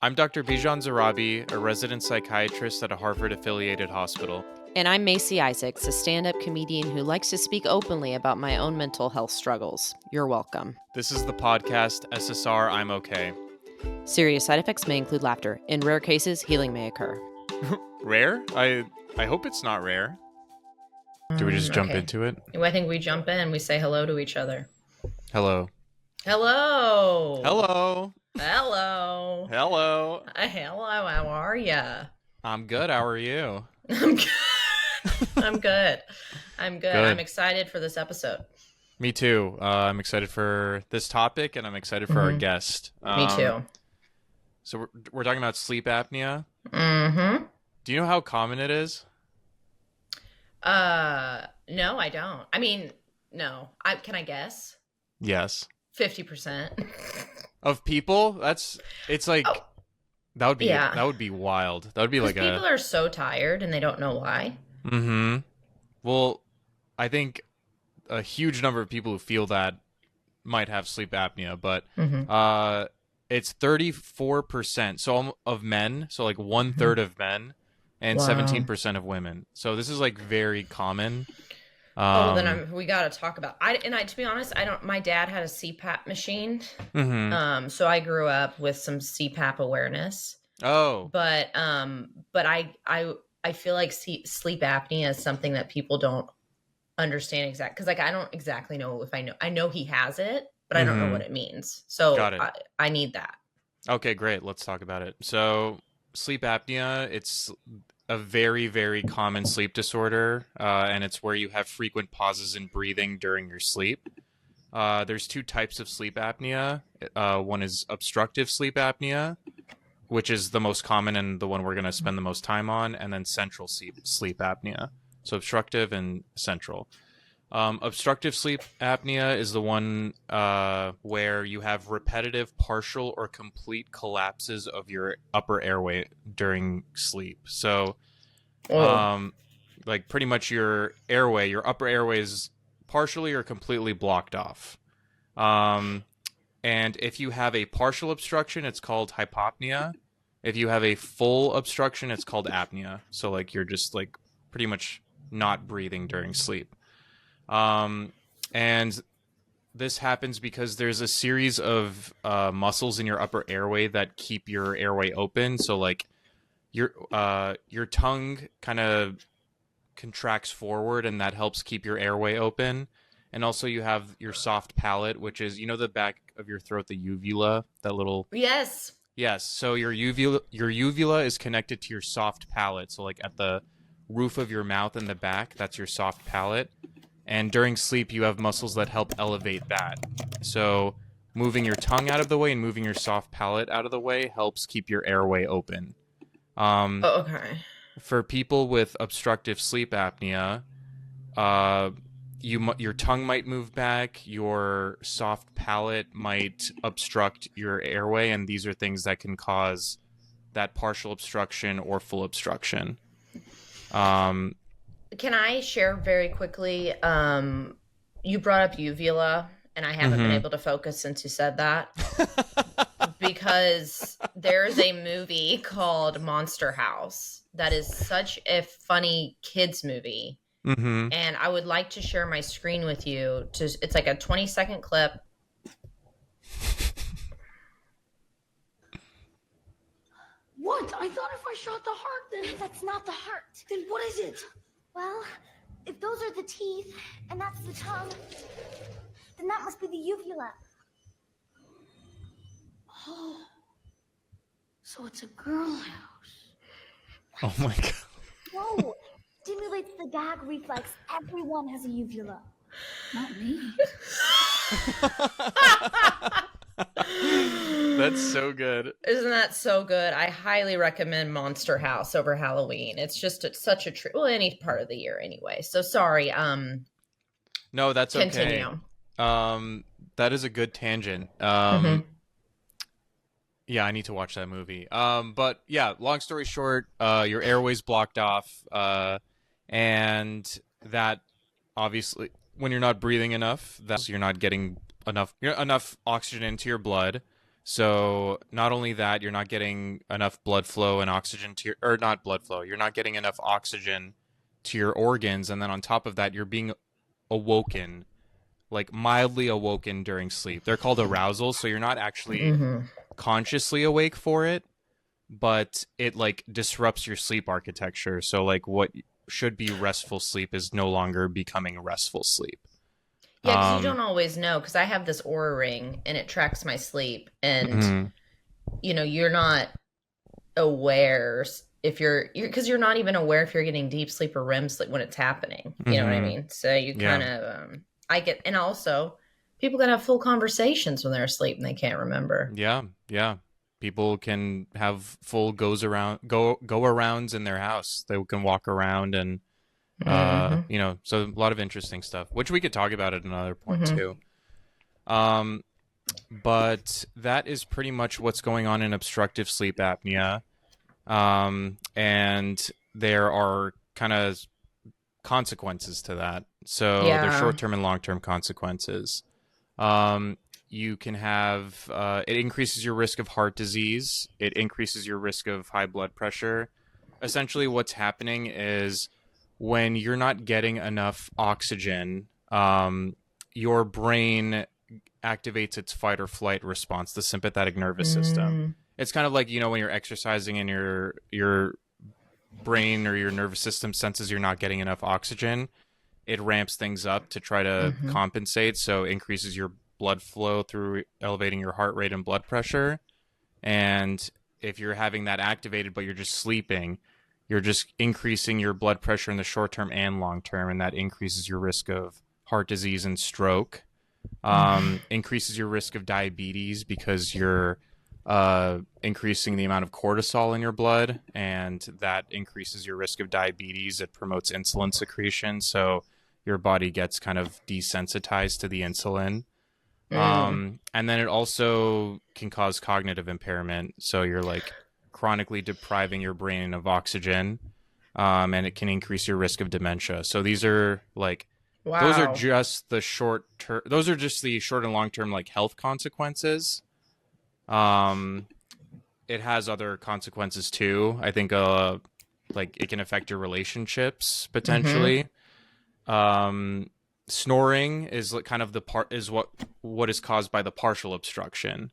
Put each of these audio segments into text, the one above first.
I'm Dr. Bijan Zarrabi, a resident psychiatrist at a Harvard-affiliated hospital. And I'm Macy Isaacs, a stand-up comedian who likes to speak openly about my own mental health struggles. You're welcome. This is the podcast SSRI'M OK. Serious side effects may include laughter. In rare cases, healing may occur. Rare? I hope it's not rare. Do we just jump into it? I think we jump in. We say hello to each other. Hello. Hello. Hello. Hello. Hello. Hello. How are ya? I'm good. How are you? I'm good. I'm good. Good. I'm excited for this episode. Me too. I'm excited for this topic, and I'm excited for our guest. Me too. So we're talking about sleep apnea. Mm-hmm. Do you know how common it is? No, I don't. I mean, no. Can I guess? Yes. 50%. Of people? It's like that would be wild. That would be like people are so tired and they don't know why. Mm-hmm. Well, I think a huge number of people who feel that might have sleep apnea, but it's 34% of men, so like 1/3 of men, and 17% of women. So this is like very common. Then we got to talk about. To be honest, my dad had a CPAP machine, so I grew up with some CPAP awareness. Oh, but I feel like sleep apnea is something that people don't understand exactly, because like I don't exactly know if I know he has it, but I don't know what it means. So got it. I need that. Okay, great. Let's talk about it. So sleep apnea, it's a very, very common sleep disorder, and it's where you have frequent pauses in breathing during your sleep. There's two types of sleep apnea. One is obstructive sleep apnea, which is the most common and the one we're going to spend the most time on, and then central sleep apnea. So obstructive and central. Obstructive sleep apnea is the one where you have repetitive, partial, or complete collapses of your upper airway during sleep. So, like pretty much your upper airway is partially or completely blocked off. And if you have a partial obstruction, it's called hypopnea. If you have a full obstruction, it's called apnea. So like you're just like pretty much not breathing during sleep. And this happens because there's a series of muscles in your upper airway that keep your airway open. So like your tongue kind of contracts forward, and that helps keep your airway open. And also you have your soft palate, which is, the back of your throat, the uvula, that little... Yes. So your uvula is connected to your soft palate. So like at the roof of your mouth in the back, that's your soft palate. And during sleep, you have muscles that help elevate that. So moving your tongue out of the way and moving your soft palate out of the way helps keep your airway open. Okay. For people with obstructive sleep apnea, your tongue might move back, your soft palate might obstruct your airway, and these are things that can cause that partial obstruction or full obstruction. Can I share very quickly? You brought up uvula, and I haven't been able to focus since you said that. Because there's a movie called Monster House that is such a funny kids movie. And I would like to share my screen with you. It's like a 20-second clip. What? I thought if I shot the heart, then... That's not the heart. Then what is it? Well, if those are the teeth, and that's the tongue, then that must be the uvula. Oh. So it's a girl house. Oh my God. Whoa! Stimulates the gag reflex. Everyone has a uvula. Not me. That's so good. Isn't that so good? I highly recommend Monster House over Halloween. It's just such a treat. Well, any part of the year anyway. So sorry. No, that's continue. Okay. That is a good tangent. Yeah, I need to watch that movie. But yeah, long story short, your airway's blocked off, and that obviously, when you're not breathing enough, you're not getting enough oxygen into your blood. So not only that, you're not getting enough blood flow and oxygen to your, or not blood flow, you're not getting enough oxygen to your organs. And then on top of that, you're being awoken, like mildly awoken during sleep. They're called arousals. So you're not actually consciously awake for it, but it like disrupts your sleep architecture. So like what should be restful sleep is no longer becoming restful sleep. Yeah, because you don't always know, because I have this Aura ring and it tracks my sleep, and you're not aware if you're because you're not even aware if you're getting deep sleep or REM sleep when it's happening. You know what I mean? So you kind of I get, and also people can have full conversations when they're asleep and they can't remember. Yeah. People can have full go arounds in their house. They can walk around and so a lot of interesting stuff, which we could talk about at another point too. But that is pretty much what's going on in obstructive sleep apnea. And there are kind of consequences to that. So there's short-term and long-term consequences. You can have, it increases your risk of heart disease. It increases your risk of high blood pressure. Essentially what's happening is when you're not getting enough oxygen, your brain activates its fight or flight response, the sympathetic nervous system. It's kind of like, when you're exercising and your brain or your nervous system senses you're not getting enough oxygen, it ramps things up to try to compensate. So increases your blood flow through elevating your heart rate and blood pressure. And if you're having that activated, but you're just sleeping, you're just increasing your blood pressure in the short term and long term. And that increases your risk of heart disease and stroke. Increases your risk of diabetes because you're increasing the amount of cortisol in your blood, and that increases your risk of diabetes. It promotes insulin secretion, so your body gets kind of desensitized to the insulin. And then it also can cause cognitive impairment, so you're like chronically depriving your brain of oxygen, and it can increase your risk of dementia. So these are like those are just the short term. Those are just the short and long term like health consequences. It has other consequences too. I think like it can affect your relationships potentially. Snoring is kind of what is caused by the partial obstruction.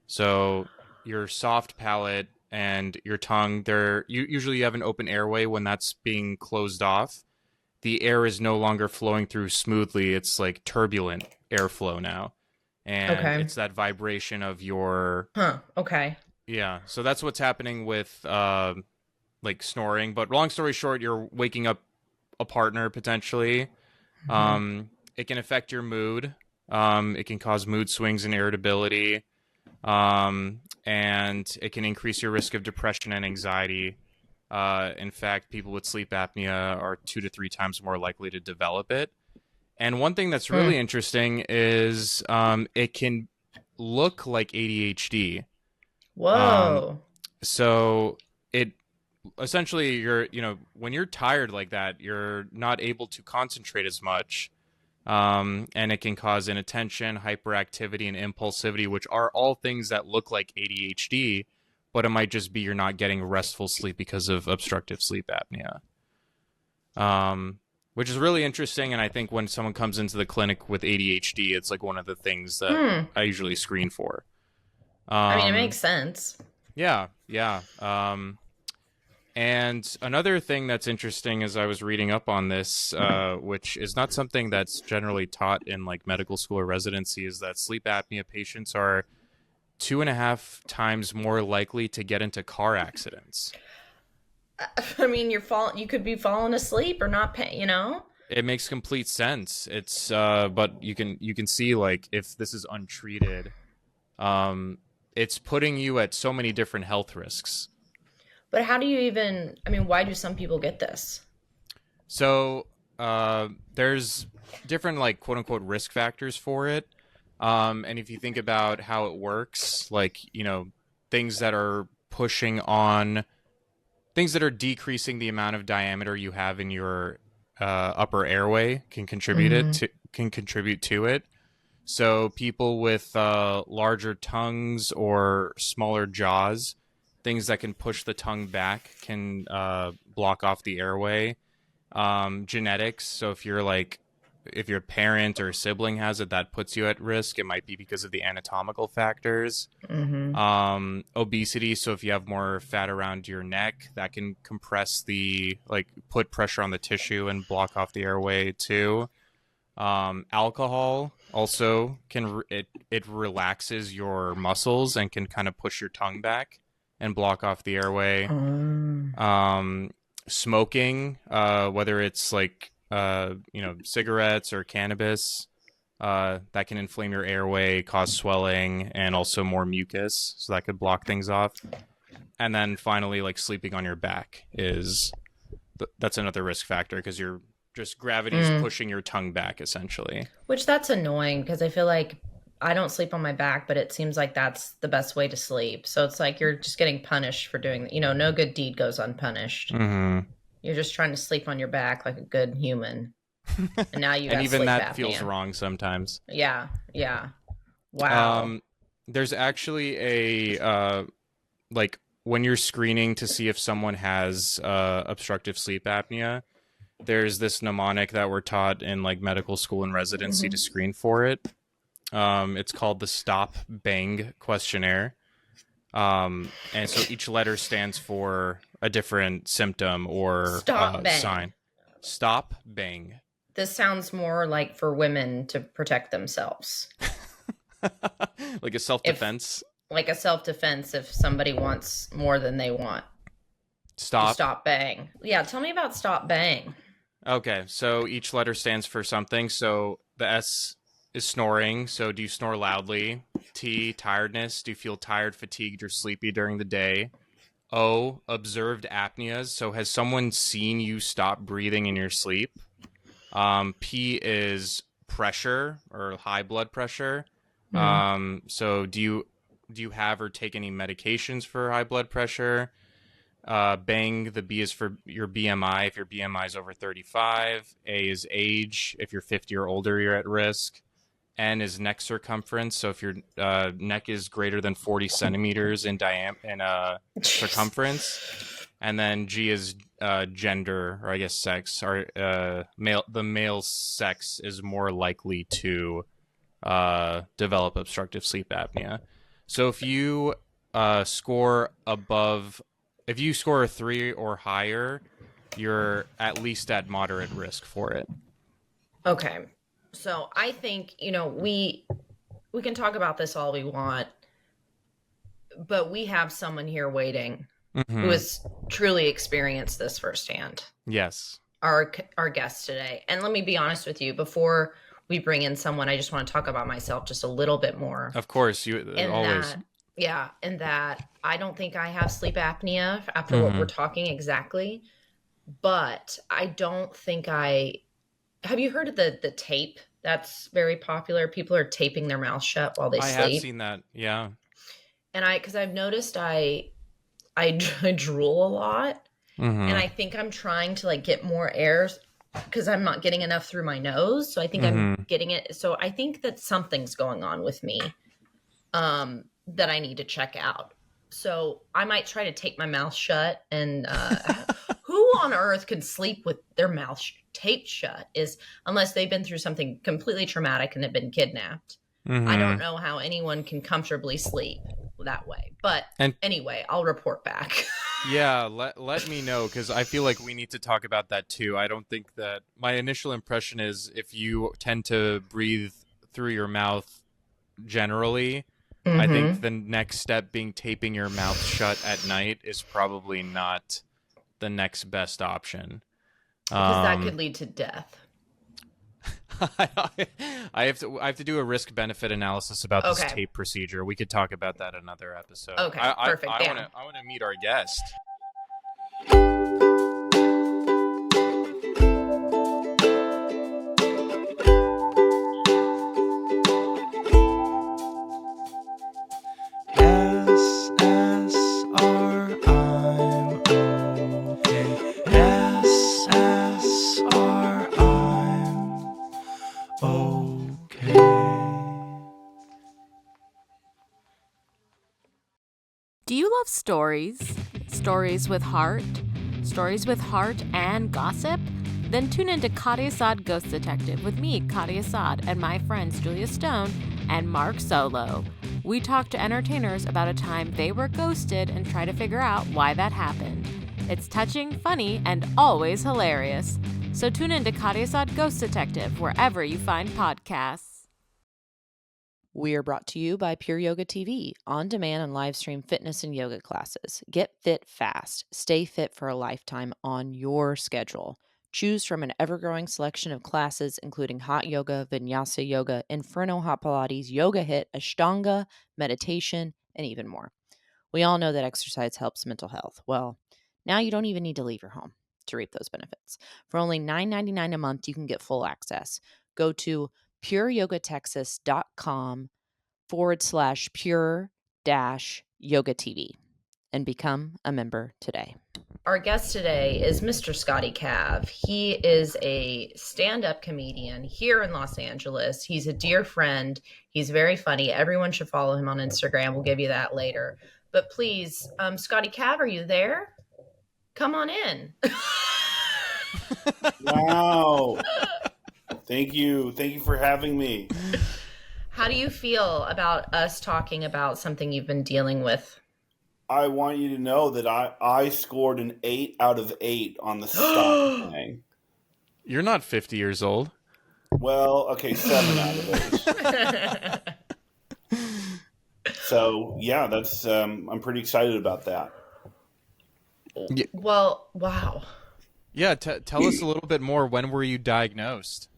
So your soft palate and your tongue, usually you have an open airway. When that's being closed off, the air is no longer flowing through smoothly. It's like turbulent airflow now. And it's that vibration of your... Yeah, so that's what's happening with like snoring. But long story short, you're waking up a partner potentially. It can affect your mood. It can cause mood swings and irritability. And it can increase your risk of depression and anxiety. In fact, people with sleep apnea are 2 to 3 times more likely to develop it. And one thing that's really interesting is it can look like ADHD. Whoa. So it essentially, when you're tired like that, you're not able to concentrate as much. And it can cause inattention, hyperactivity, and impulsivity, which are all things that look like ADHD, but it might just be you're not getting restful sleep because of obstructive sleep apnea. Which is really interesting, and I think when someone comes into the clinic with ADHD, it's like one of the things that I usually screen for. I mean, it makes sense. Yeah. And another thing that's interesting as I was reading up on this, which is not something that's generally taught in like medical school or residency, is that sleep apnea patients are 2.5 times more likely to get into car accidents. I mean, you could be falling asleep or not paying, It makes complete sense. It's but you can see like if this is untreated, it's putting you at so many different health risks. But how do you why do some people get this? So there's different like quote unquote risk factors for it. And if you think about how it works, like, things that are decreasing the amount of diameter you have in your upper airway can contribute to it. So people with larger tongues or smaller jaws, things that can push the tongue back, can block off the airway. Genetics. So if your parent or sibling has it, that puts you at risk. It might be because of the anatomical factors. Obesity. So if you have more fat around your neck, that can compress put pressure on the tissue and block off the airway too. Alcohol also it relaxes your muscles and can kind of push your tongue back and block off the airway. Smoking, whether it's cigarettes or cannabis, that can inflame your airway, cause swelling, and also more mucus, so that could block things off. And then finally, sleeping on your back that's another risk factor, because you're just gravity's pushing your tongue back essentially. Which that's annoying, because I feel like I don't sleep on my back, but it seems like that's the best way to sleep. So it's like you're just getting punished for doing, no good deed goes unpunished. You're just trying to sleep on your back like a good human. And now you got and even sleep that apnea. Feels wrong sometimes. Yeah. Wow. There's actually a when you're screening to see if someone has obstructive sleep apnea, there's this mnemonic that we're taught in medical school and residency to screen for it. It's called the Stop Bang questionnaire. And so each letter stands for a different symptom or sign. Stop Bang. This sounds more like for women to protect themselves. Like a self-defense? Like a self-defense if somebody wants more than they want. Stop Bang. Yeah, tell me about Stop Bang. Okay, so each letter stands for something. So the S is snoring. So do you snore loudly? T, tiredness. Do you feel tired, fatigued, or sleepy during the day? O, observed apneas. So has someone seen you stop breathing in your sleep? P is pressure or high blood pressure. So do you have or take any medications for high blood pressure? Bang, the B is for your BMI. If your BMI is over 35. A is age. If you're 50 or older, you're at risk. N is neck circumference. So if your neck is greater than 40 centimeters in circumference. And then G is gender, or I guess sex. Or the male sex is more likely to develop obstructive sleep apnea. So if you score a 3 or higher, you're at least at moderate risk for it. Okay. So I think, we can talk about this all we want, but we have someone here waiting who has truly experienced this firsthand. Yes. Our guest today. And let me be honest with you, before we bring in someone, I just want to talk about myself just a little bit more. Of course, you always. And that I don't think I have sleep apnea after what we're talking exactly, but I don't think have you heard of the tape? That's very popular. People are taping their mouth shut while they sleep. I have seen that. Yeah. And because I've noticed I drool a lot, and I think I'm trying to get more air because I'm not getting enough through my nose. So I think I'm getting it. So I think that something's going on with me that I need to check out. So I might try to tape my mouth shut. And who on earth could sleep with their mouth taped shut unless they've been through something completely traumatic and have been kidnapped. I don't know how anyone can comfortably sleep that way. But anyway, I'll report back. Yeah, let me know, because I feel like we need to talk about that too. I don't think that my initial impression is if you tend to breathe through your mouth generally, I think the next step being taping your mouth shut at night is probably not the next best option. Because that could lead to death. I have to do a risk benefit analysis about this tape procedure. We could talk about that another episode. Okay, perfect. I want to meet our guest. Do you love stories? Stories with heart? Stories with heart and gossip? Then tune into Kadi Assad Ghost Detective with me, Kadi Assad, and my friends Julia Stone and Mark Solo. We talk to entertainers about a time they were ghosted and try to figure out why that happened. It's touching, funny, and always hilarious. So tune into Kadi Assad Ghost Detective wherever you find podcasts. We are brought to you by Pure Yoga TV, on-demand and live-stream fitness and yoga classes. Get fit fast. Stay fit for a lifetime on your schedule. Choose from an ever-growing selection of classes, including hot yoga, vinyasa yoga, inferno hot Pilates, yoga hit, ashtanga, meditation, and even more. We all know that exercise helps mental health. Well, now you don't even need to leave your home to reap those benefits. For only $9.99 a month, you can get full access. Go to pureyogatexas.com/pure-yoga TV and become a member today. Our guest today is Mr. Scotty Cav. He is a stand-up comedian here in Los Angeles. He's a dear friend. He's very funny. Everyone should follow him on Instagram. We'll give you that later. But please, Scotty Cav, are you there? Come on in. Wow. Thank you. Thank you for having me. How do you feel about us talking about something you've been dealing with? I want you to know that I scored an 8 out of 8 on the stop thing. You're not 50 years old. Well, okay, 7 out of 8. So, yeah, that's I'm pretty excited about that. Yeah. Well, wow. Yeah, tell us a little bit more. When were you diagnosed?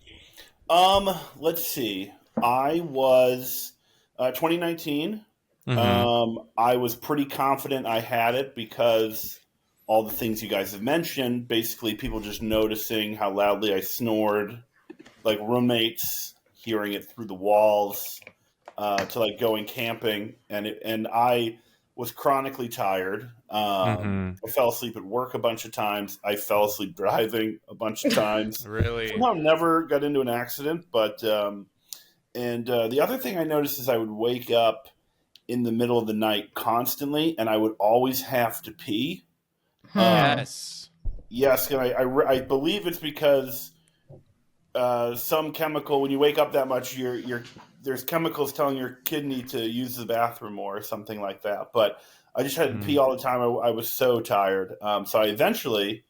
Let's see. I was 2019. I was pretty confident I had it because all the things you guys have mentioned, basically people just noticing how loudly I snored, like roommates hearing it through the walls, to like going camping, and I was chronically tired. I fell asleep at work a bunch of times. I fell asleep driving a bunch of times. Really? Somehow never got into an accident, but the other thing I noticed is I would wake up in the middle of the night constantly, and I would always have to pee. Yes. Yes, and I believe it's because some chemical, when you wake up that much, there's chemicals telling your kidney to use the bathroom more or something like that. But I just had to pee all the time. I was so tired. So I eventually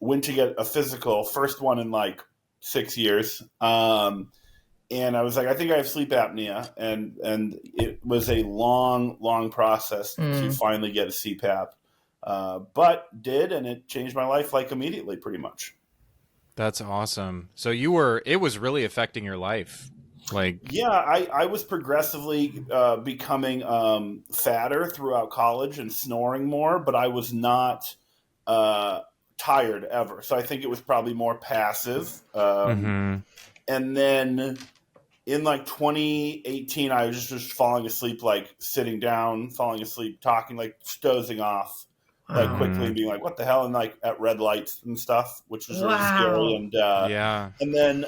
went to get a physical, first one in like 6 years. And I was like, I think I have sleep apnea. And it was a long, long process to finally get a CPAP. But did, and it changed my life like immediately, pretty much. That's awesome. So it was really affecting your life. Like, yeah, I was progressively becoming fatter throughout college and snoring more, but I was not tired ever. So I think it was probably more passive. And then in like 2018, I was just falling asleep, like sitting down, falling asleep, talking, like dozing off, like quickly and being like, what the hell? And like at red lights and stuff, which was really scary. And and then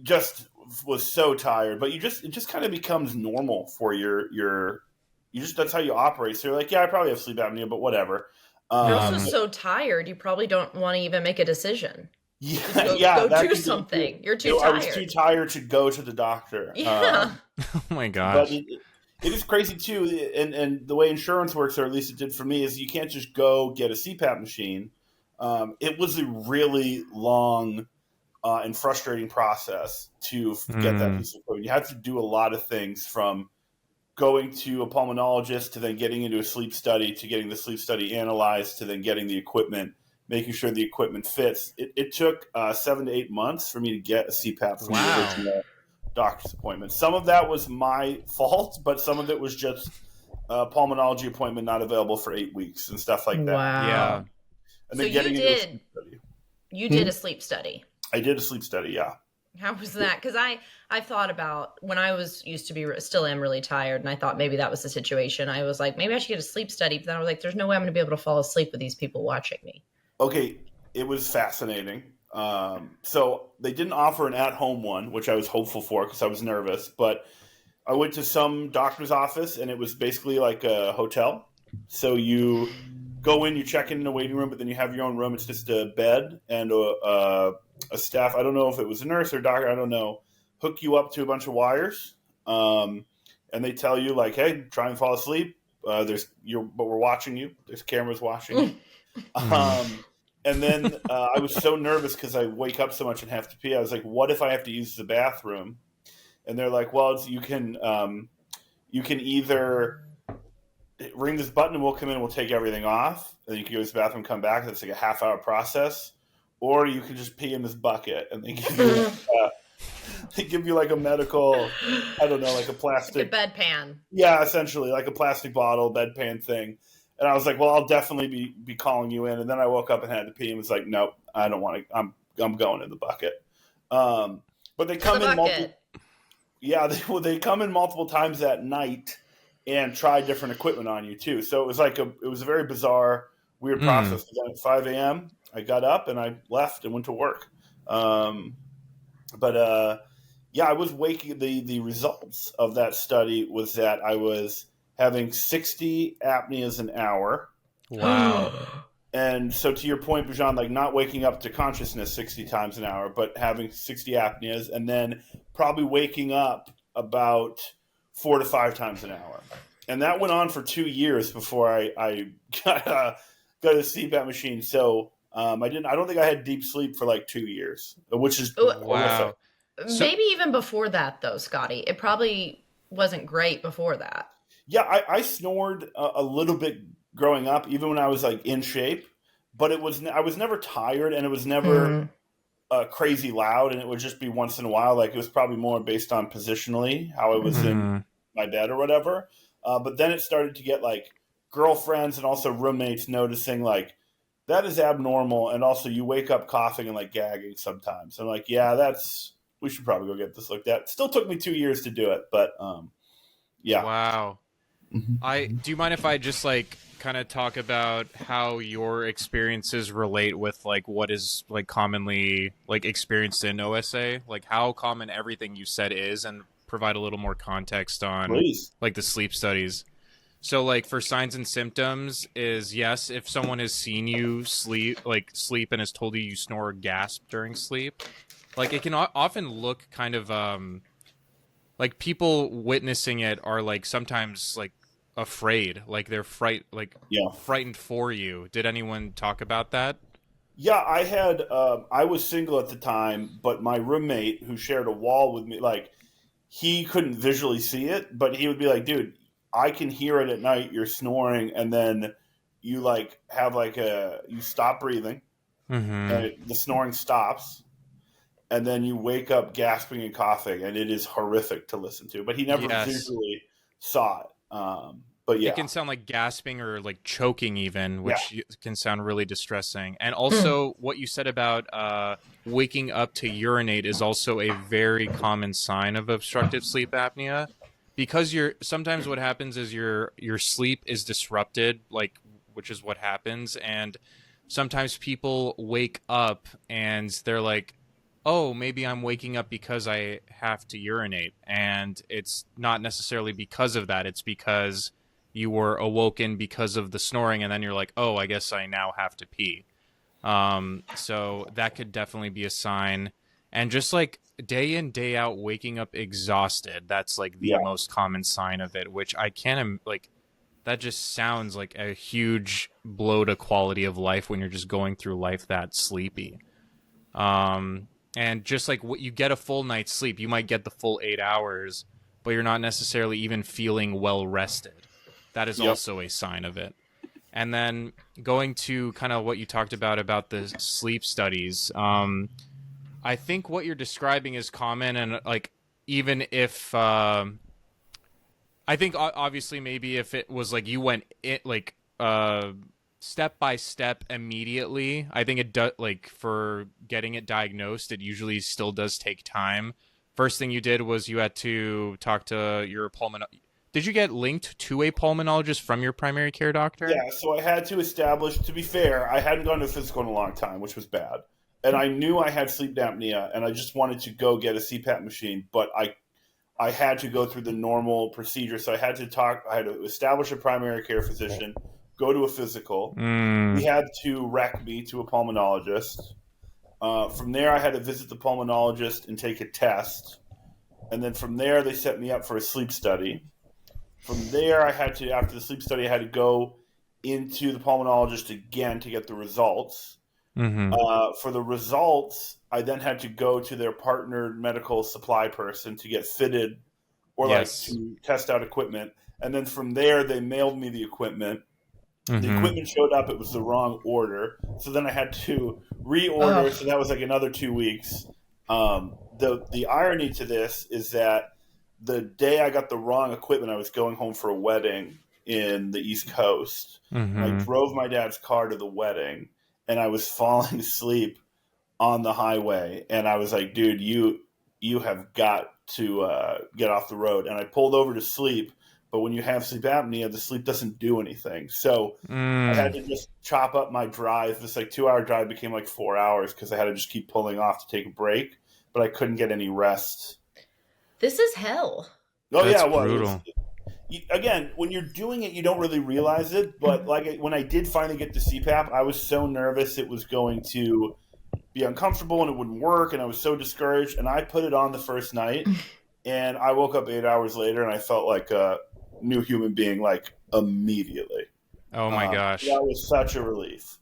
just was so tired, but it just kind of becomes normal for that's how you operate. So you're like, yeah, I probably have sleep apnea, but whatever. You're also so tired, you probably don't want to even make a decision. Go do something. You're too tired. I was too tired to go to the doctor. Oh my gosh. But it is crazy too, and the way insurance works, or at least it did for me, is you can't just go get a CPAP machine. It was a really long and frustrating process to get that piece of equipment. You had to do a lot of things, from going to a pulmonologist to then getting into a sleep study to getting the sleep study analyzed to then getting the equipment, making sure the equipment fits. It took 7 to 8 months for me to get a CPAP from the original doctor's appointment. Some of that was my fault, but some of it was just a pulmonology appointment not available for 8 weeks and stuff like that. Wow. Yeah. And then you did a sleep study. I did a sleep study, yeah. How was that? Because I thought about when I still am really tired, and I thought maybe that was the situation. I was like, maybe I should get a sleep study, but then I was like, there's no way I'm going to be able to fall asleep with these people watching me. Okay, it was fascinating. So they didn't offer an at-home one, which I was hopeful for because I was nervous. But I went to some doctor's office, and it was basically like a hotel. So you go in, you check in the waiting room, but then you have your own room. It's just a bed and a staff. I don't know if it was a nurse or doctor. I don't know. Hook you up to a bunch of wires, and they tell you like, "Hey, try and fall asleep. But we're watching you. There's cameras watching you." And then I was so nervous because I wake up so much and have to pee. I was like, "What if I have to use the bathroom?" And they're like, "Well, you can either ring this button and we'll come in and we'll take everything off, and you can go to the bathroom and come back. That's like a half-hour process, or you can just pee in this bucket." And they give you like a medical, I don't know, like a plastic, like a bedpan. Yeah, essentially like a plastic bottle bedpan thing. And I was like, "Well, I'll definitely be calling you in." And then I woke up and had to pee and was like, "Nope, I don't want to. I'm going in the bucket." But they come in multiple. Yeah, they come in multiple times at night and try different equipment on you too. So it was a very bizarre, weird process. At 5 a.m., I got up and I left and went to work. I was waking. The results of that study was that I was having 60 apneas an hour. Wow. And so to your point, Bijan, like not waking up to consciousness 60 times an hour, but having 60 apneas, and then probably waking up about 4 to 5 times an hour. And that went on for 2 years before I got a CPAP machine. So I don't think I had deep sleep for like 2 years, which is wow. Maybe even before that though, Scotty. It probably wasn't great before that. Yeah, I snored a little bit growing up, even when I was like in shape, but I was never tired, and it was never crazy loud, and it would just be once in a while. Like it was probably more based on positionally how I was in my bed or whatever. But then it started to get like girlfriends and also roommates noticing like that is abnormal, and also you wake up coughing and like gagging sometimes. I'm like, yeah, we should probably go get this looked at. Still took me 2 years to do it, but yeah. Wow. Do you mind if I just like kind of talk about how your experiences relate with like what is like commonly like experienced in OSA, like how common everything you said is, and provide a little more context on like the sleep studies. So like for signs and symptoms is, yes, if someone has seen you sleep and has told you snore or gasp during sleep, like it can often look kind of like people witnessing it are like sometimes like afraid, like they're frightened for you. Did anyone talk about that? Yeah, I had I was single at the time, but my roommate who shared a wall with me, like he couldn't visually see it, but he would be like, "Dude, I can hear it at night. You're snoring, and then you like have like you stop breathing, and the snoring stops, and then you wake up gasping and coughing, and it is horrific to listen to." But he never visually saw it. But yeah, it can sound like gasping or like choking even, which can sound really distressing. And also what you said about waking up to urinate is also a very common sign of obstructive sleep apnea, because sometimes what happens is your sleep is disrupted, like, which is what happens. And sometimes people wake up and they're like, oh, maybe I'm waking up because I have to urinate. And it's not necessarily because of that. It's because you were awoken because of the snoring, and then you're like, oh, I guess I now have to pee. So that could definitely be a sign. And just like day in, day out, waking up exhausted, that's like the most common sign of it, which I can't, like, that just sounds like a huge blow to quality of life when you're just going through life that sleepy. And just like what you get a full night's sleep, you might get the full 8 hours, but you're not necessarily even feeling well rested. That is also a sign of it. And then going to kind of what you talked about the sleep studies, I think what you're describing is common. And like, even if, I think obviously maybe if it was like you went step by step immediately, I think it does, like for getting it diagnosed, it usually still does take time. First thing you did was you had to talk to your pulmonologist. Did you get linked to a pulmonologist from your primary care doctor? Yeah, so I had to establish, to be fair, I hadn't gone to a physical in a long time, which was bad. And I knew I had sleep apnea, and I just wanted to go get a CPAP machine, but I had to go through the normal procedure. So I had to establish a primary care physician, go to a physical. He had to rec me to a pulmonologist. From there, I had to visit the pulmonologist and take a test. And then from there, they set me up for a sleep study. From there, after the sleep study, I had to go into the pulmonologist again to get the results. For the results, I then had to go to their partnered medical supply person to get fitted or to test out equipment. And then from there, they mailed me the equipment. The equipment showed up. It was the wrong order. So then I had to reorder. So that was like another 2 weeks. The irony to this is that the day I got the wrong equipment, I was going home for a wedding in the East Coast. I drove my dad's car to the wedding, and I was falling asleep on the highway. And I was like, dude, you have got to get off the road. And I pulled over to sleep. But when you have sleep apnea, the sleep doesn't do anything. So I had to just chop up my drive. This 2-hour drive became 4 hours because I had to just keep pulling off to take a break. But I couldn't get any rest. This is hell. Oh, That's yeah. Well, brutal. Again, when you're doing it, you don't really realize it. But when I did finally get the CPAP, I was so nervous it was going to be uncomfortable and it wouldn't work. And I was so discouraged. And I put it on the first night. And I woke up 8 hours later and I felt like a new human being, immediately. Oh my gosh. That was such a relief.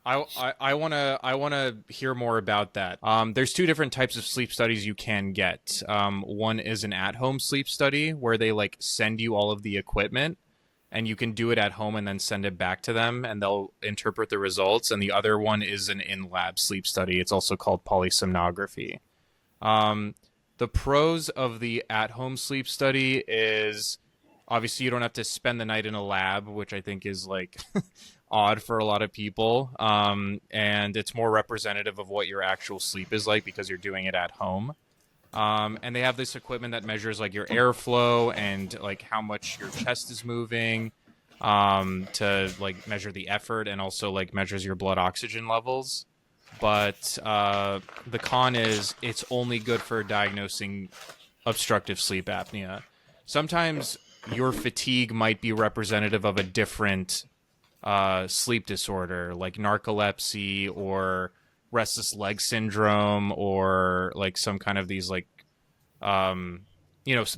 I wanna hear more about that. There's 2 different types of sleep studies you can get. One is an at-home sleep study where they send you all of the equipment, and you can do it at home and then send it back to them, and they'll interpret the results. And the other one is an in-lab sleep study. It's also called polysomnography. The pros of the at-home sleep study is obviously you don't have to spend the night in a lab, which I think is odd for a lot of people. And it's more representative of what your actual sleep is like because you're doing it at home. And they have this equipment that measures your airflow and how much your chest is moving, to measure the effort, and also measures your blood oxygen levels. But the con is it's only good for diagnosing obstructive sleep apnea. Sometimes your fatigue might be representative of a different sleep disorder, like narcolepsy or restless leg syndrome, or some kind of these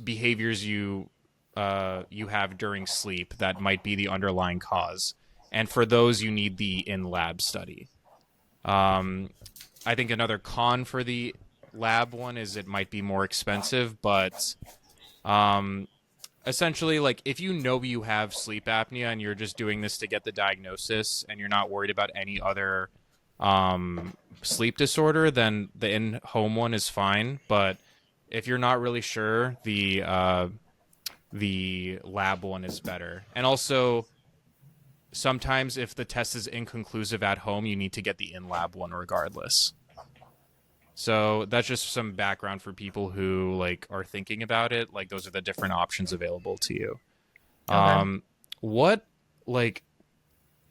behaviors you have during sleep that might be the underlying cause. And for those, you need the in-lab study. I think another con for the lab one is it might be more expensive, but essentially, if you know you have sleep apnea and you're just doing this to get the diagnosis and you're not worried about any other sleep disorder, then the in-home one is fine. But if you're not really sure, the lab one is better. And also, sometimes if the test is inconclusive at home, you need to get the in-lab one regardless. So that's just some background for people who are thinking about it. Those are the different options available to you. Okay.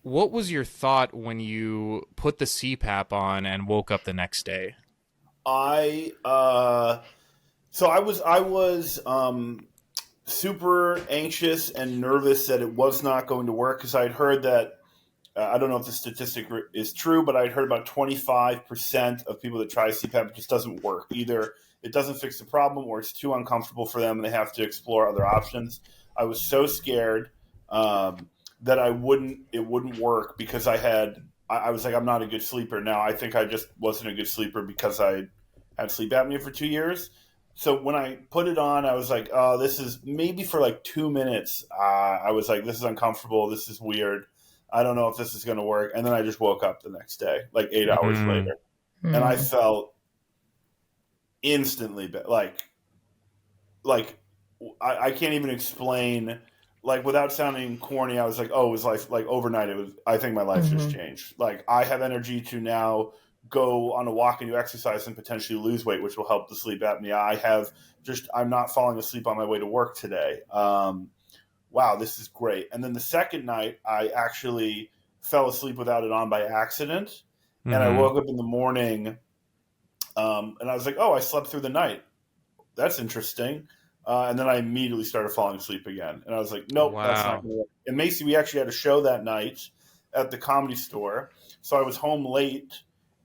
What was your thought when you put the CPAP on and woke up the next day? I was super anxious and nervous that it was not going to work because I'd heard that. I don't know if the statistic is true, but I'd heard about 25% of people that try CPAP, it just doesn't work. Either it doesn't fix the problem or it's too uncomfortable for them and they have to explore other options. I was so scared that it wouldn't work because I was like, I'm not a good sleeper. Now I think I just wasn't a good sleeper because I had sleep apnea for 2 years. So when I put it on, I was like, oh, this is maybe for 2 minutes. I was like, this is uncomfortable. This is weird. I don't know if this is going to work. And then I just woke up the next day, 8 hours later. And I felt instantly I can't even explain, without sounding corny. I was like, oh, it was overnight. I think my life just changed. I have energy to now go on a walk and do exercise and potentially lose weight, which will help the sleep apnea. I'm not falling asleep on my way to work today. Wow, this is great. And then the second night, I actually fell asleep without it on by accident. And I woke up in the morning and I was like, oh, I slept through the night. That's interesting. And then I immediately started falling asleep again. And I was like, nope, that's not Wow. going to work. And Macy, we actually had a show that night at the Comedy Store. So I was home late.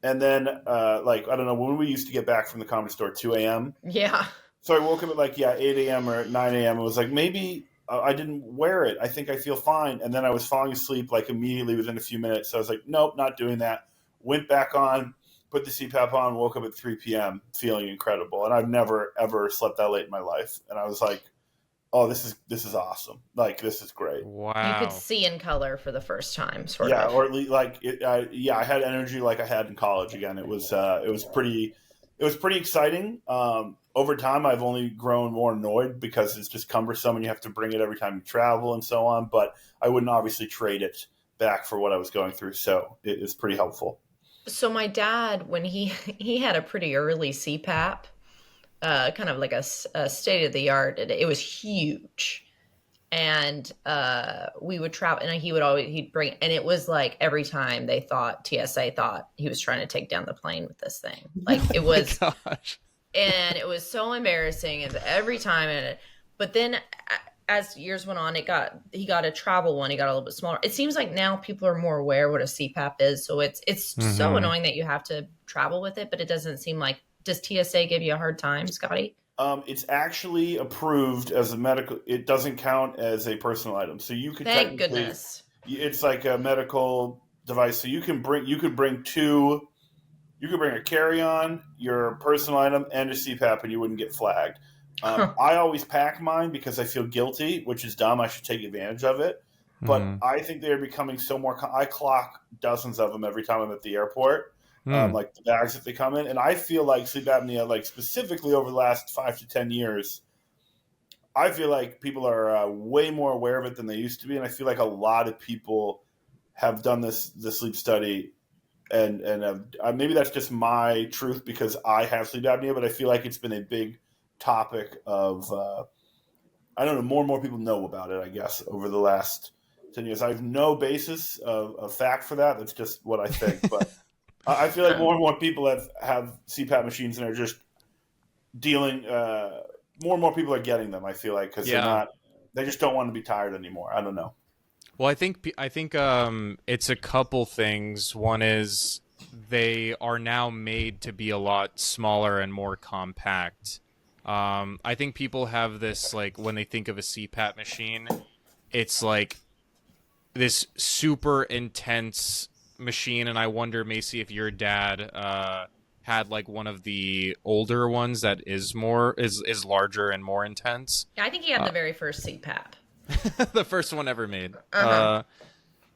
And then, I don't know, when we used to get back from the Comedy Store, 2 a.m. Yeah. So I woke up at 8 a.m. or 9 a.m. It was like, maybe I didn't wear it. I think I feel fine. And then I was falling asleep immediately within a few minutes. So I was like, nope, not doing that. Went back on, put the CPAP on, woke up at 3 p.m. feeling incredible. And I've never, ever slept that late in my life. And I was like, oh, this is awesome. This is great. Wow. You could see in color for the first time, sort Yeah, of. or at least I had energy like I had in college again. It was pretty exciting. Over time, I've only grown more annoyed because it's just cumbersome and you have to bring it every time you travel and so on. But I wouldn't obviously trade it back for what I was going through. So it's pretty helpful. So my dad, when he had a pretty early CPAP, kind of like a state of the art, it was huge. And we would travel, and he'd bring, and it was like every time TSA thought he was trying to take down the plane with this thing. It was, Gosh. and it was so embarrassing. And every time, but then as years went on, he got a travel one. He got a little bit smaller. It seems like now people are more aware what a CPAP is. So it's so annoying that you have to travel with it, but it doesn't seem like, does TSA give you a hard time, Scotty? It's actually approved as a medical. It doesn't count as a personal item, so you could. Thank goodness. It's like a medical device, so you could bring two. You could bring a carry-on, your personal item, and a CPAP, and you wouldn't get flagged. I always pack mine because I feel guilty, which is dumb. I should take advantage of it, but I think they're becoming so more. I clock dozens of them every time I'm at the airport. The bags that they come in. And I feel like sleep apnea, specifically over the last 5 to 10 years, I feel like people are way more aware of it than they used to be. And I feel like a lot of people have done the sleep study. And maybe that's just my truth because I have sleep apnea, but I feel like it's been a big topic of, I don't know, more and more people know about it, I guess, over the last 10 years. I have no basis of fact for that. That's just what I think. But I feel like more and more people have CPAP machines and are just dealing. More and more people are getting them. I feel like because they just don't want to be tired anymore. I don't know. Well, I think it's a couple things. One is they are now made to be a lot smaller and more compact. I think people have this when they think of a CPAP machine, it's like this super intense machine, and I wonder, Macy, if your dad had one of the older ones that is larger and more intense. Yeah, I think he had the very first CPAP. The first one ever made. But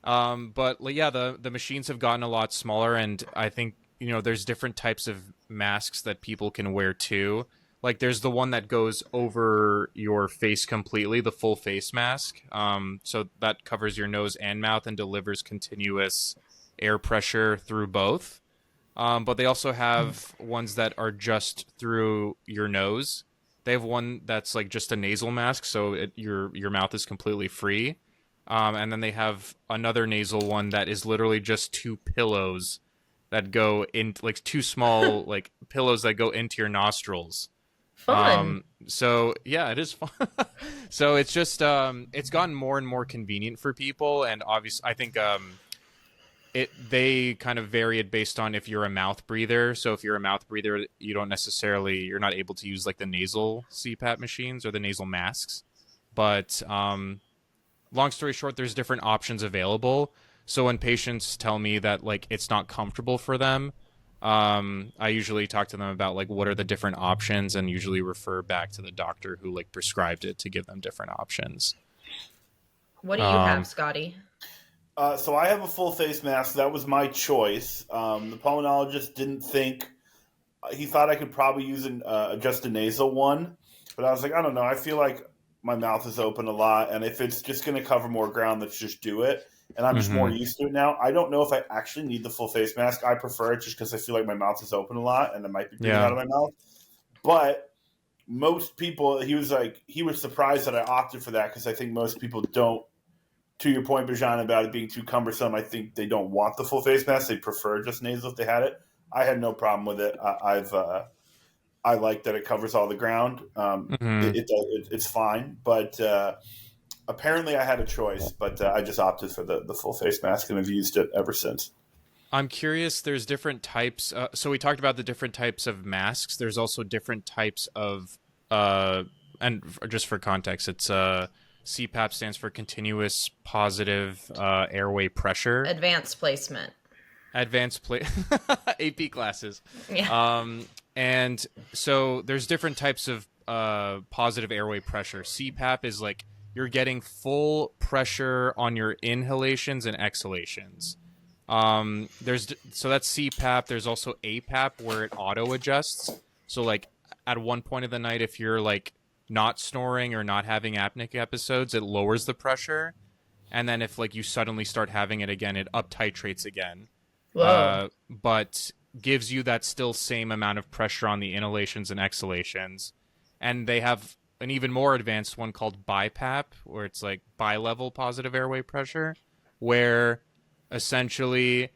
the machines have gotten a lot smaller, and I think there's different types of masks that people can wear too. There's the one that goes over your face completely, the full face mask. So that covers your nose and mouth and delivers continuous air pressure through both. But they also have ones that are just through your nose. They have one that's just a nasal mask, so your mouth is completely free. And then they have another nasal one that is literally just two pillows that go in, two small pillows that go into your nostrils. Fun. So yeah, it is fun. So it's just it's gotten more and more convenient for people, and obviously I think they kind of vary it based on if you're a mouth breather. So if you're a mouth breather, you're not able to use the nasal CPAP machines or the nasal masks. But long story short, there's different options available. So when patients tell me that it's not comfortable for them, I usually talk to them about what are the different options, and usually refer back to the doctor who prescribed it to give them different options. What do you have, Scotty? So I have a full face mask. That was my choice. The pulmonologist didn't think he thought I could probably use just a nasal one, but I was like, I don't know. I feel like my mouth is open a lot, and if it's just going to cover more ground, let's just do it. And I'm just more used to it now. I don't know if I actually need the full face mask. I prefer it just because I feel like my mouth is open a lot, and it might be breathing out of my mouth. But most people, he was surprised that I opted for that because I think most people don't. To your point, Bijan, about it being too cumbersome, I think they don't want the full face mask. They prefer just nasal if they had it. I had no problem with it. I like that it covers all the ground. It's fine, but apparently I had a choice, but I just opted for the full face mask, and I've used it ever since. I'm curious, there's different types. So we talked about the different types of masks. There's also different types of, and just for context, it's CPAP stands for continuous positive airway pressure. Advanced placement. AP classes. Yeah. And so there's different types of positive airway pressure. CPAP is like you're getting full pressure on your inhalations and exhalations. So that's CPAP. There's also APAP where it auto adjusts. So like at one point of the night, if you're like not snoring or not having apneic episodes, it lowers the pressure. And then if like you suddenly start having it again, it up titrates again. But gives you that still same amount of pressure on the inhalations and exhalations. And they have an even more advanced one called BiPAP, where it's like bi-level positive airway pressure, where essentially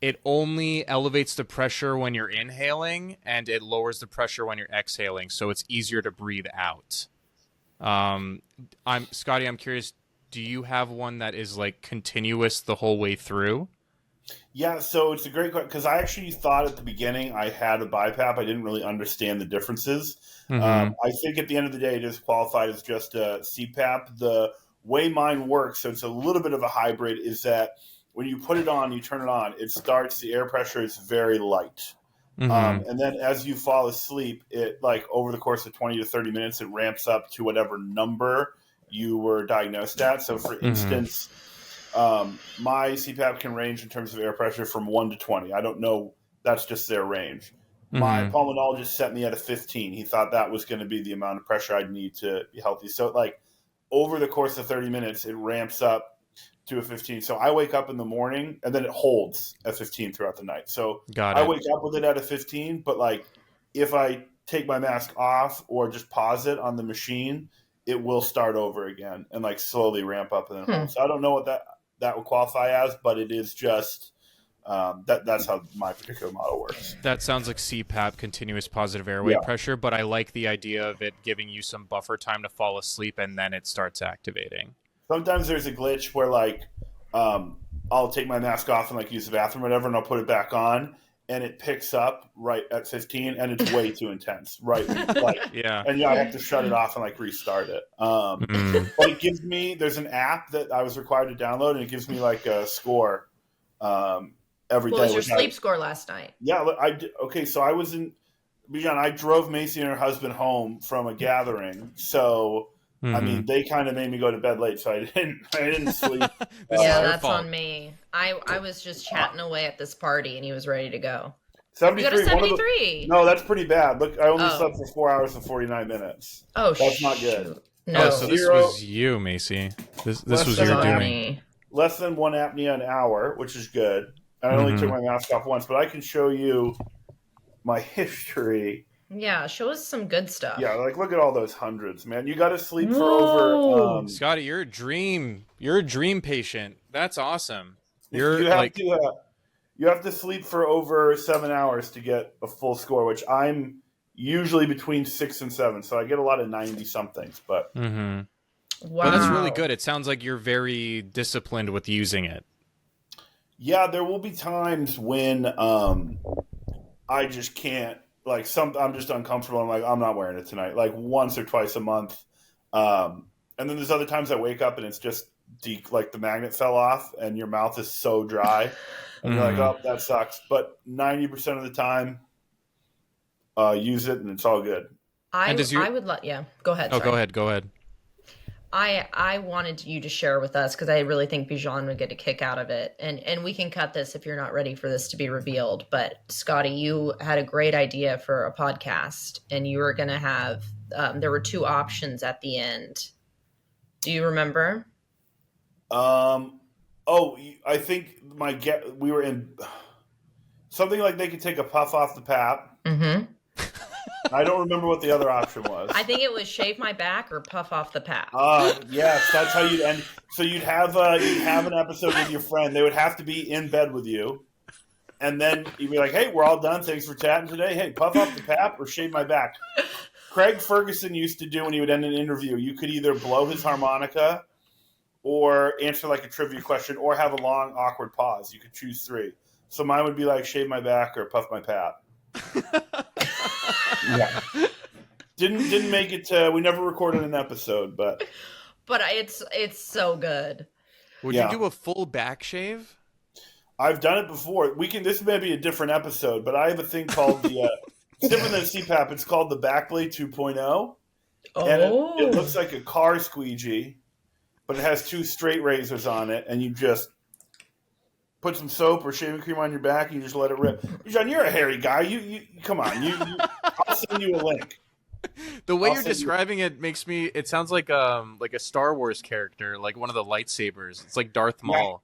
it only elevates the pressure when you're inhaling and it lowers the pressure when you're exhaling, so it's easier to breathe out. Scotty, I'm curious, do you have one that is like continuous the whole way through? Yeah, so it's a great question, because I actually thought at the beginning I had a BiPAP. I didn't really understand the differences. I think at the end of the day, it is qualified as just a CPAP. The way mine works, so it's a little bit of a hybrid, is that when you put it on, you turn it on, it starts, the air pressure is very light. And then as you fall asleep, it like over the course of 20 to 30 minutes, it ramps up to whatever number you were diagnosed at. So for instance, my CPAP can range in terms of air pressure from 1 to 20. I don't know. That's just their range. My pulmonologist set me at a 15. He thought that was going to be the amount of pressure I'd need to be healthy. So like over the course of 30 minutes, it ramps up to a 15. So I wake up in the morning and then it holds at 15 throughout the night. So I wake up with it at a 15, but like if I take my mask off or just pause it on the machine, it will start over again and like slowly ramp up and then hold. So I don't know what that would qualify as, but it is just that's how my particular model works. That sounds like CPAP, continuous positive airway pressure, but I like the idea of it giving you some buffer time to fall asleep and then it starts activating. Sometimes there's a glitch where like I'll take my mask off and like use the bathroom or whatever, and I'll put it back on and it picks up right at 15 and it's way too intense. Right. Like, and I have to shut it off and like restart it. But it gives me, there's an app that I was required to download and it gives me like a score every day. What was your sleep score last night? Yeah. Okay. So I was in Bijan. I drove Macy and her husband home from a gathering. So, I mean, they kind of made me go to bed late, so I didn't sleep. That's on me. I was just chatting away at this party, and he was ready to go. 73. You go to 73. No, that's pretty bad. Look, I only slept for 4 hours and 49 minutes. Oh, that's not good. No, so this was you, Macy. This was your doing. Less than one apnea an hour, which is good. And I only took my mask off once, but I can show you my history. Yeah, show us some good stuff. Yeah, like look at all those hundreds, man. You got to sleep for over. Scotty, you're a dream patient. That's awesome. You have to sleep for over 7 hours to get a full score, which I'm usually between 6 and 7. So I get a lot of 90 somethings, but wow, but that's really good. It sounds like you're very disciplined with using it. Yeah, there will be times when I just can't. Like I'm just uncomfortable. I'm like, I'm not wearing it tonight. Like once or twice a month. And then there's other times I wake up and it's just like the magnet fell off and your mouth is so dry. And you're like, oh, that sucks. But 90% of the time, use it and it's all good. I would go ahead. Oh, sorry. Go ahead. I wanted you to share with us because I really think Bijan would get a kick out of it. And we can cut this if you're not ready for this to be revealed. But Scotty, you had a great idea for a podcast and you were going to have, there were 2 options at the end. Do you remember? I think we were in something like they could take a puff off the PAP. I don't remember what the other option was. I think it was shave my back or puff off the PAP. Yes, that's how you'd end. So you'd have an episode with your friend. They would have to be in bed with you, And then you'd be like, hey, we're all done. Thanks for chatting today. Hey, puff up the pap or shave my back. Craig Ferguson used to do when he would end an interview, you could either blow his harmonica or answer like a trivia question or have a long, awkward pause. You could choose 3. So mine would be like shave my back or puff my pap. Yeah. Didn't make it to, we never recorded an episode, but it's so good. Would you do a full back shave? I've done it before. This may be a different episode, but I have a thing called the it's different than CPAP. It's called the Backblade 2.0. And it looks like a car squeegee, but it has 2 straight razors on it, and you just put some soap or shaving cream on your back, and you just let it rip. Bijan, you're a hairy guy. You come on. I'll send you a link. The way you're describing it it sounds like a Star Wars character, like one of the lightsabers. It's like Darth Maul. Yeah.